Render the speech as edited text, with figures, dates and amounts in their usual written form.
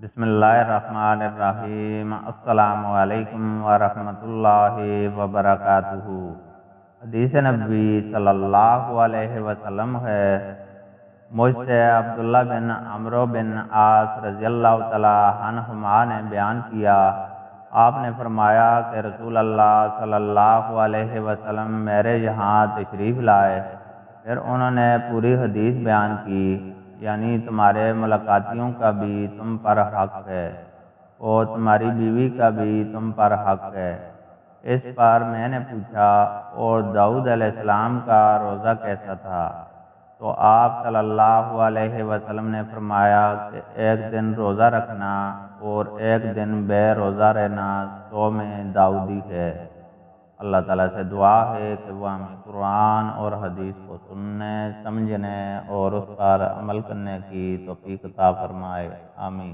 بسم اللہ الرحمن الرحیم۔ السلام علیکم ورحمۃ اللہ وبرکاتہ۔ حدیث نبی صلی اللہ علیہ وسلم ہے، مجھ سے عبداللہ بن عمرو بن عاص رضی اللہ تعالی عنہما نے بیان کیا، آپ نے فرمایا کہ رسول اللہ صلی اللہ علیہ وسلم میرے یہاں تشریف لائے، پھر انہوں نے پوری حدیث بیان کی، یعنی تمہارے ملاقاتیوں کا بھی تم پر حق ہے اور تمہاری بیوی کا بھی تم پر حق ہے۔ اس پر میں نے پوچھا، اور داؤد علیہ السلام کا روزہ کیسا تھا؟ تو آپ صلی اللہ علیہ وسلم نے فرمایا کہ ایک دن روزہ رکھنا اور ایک دن بے روزہ رہنا صوم داؤدی ہے۔ اللہ تعالیٰ سے دعا ہے کہ وہ ہمیں قرآن اور حدیث کو سننے، سمجھنے اور اس پر عمل کرنے کی توفیق عطا فرمائے، آمین۔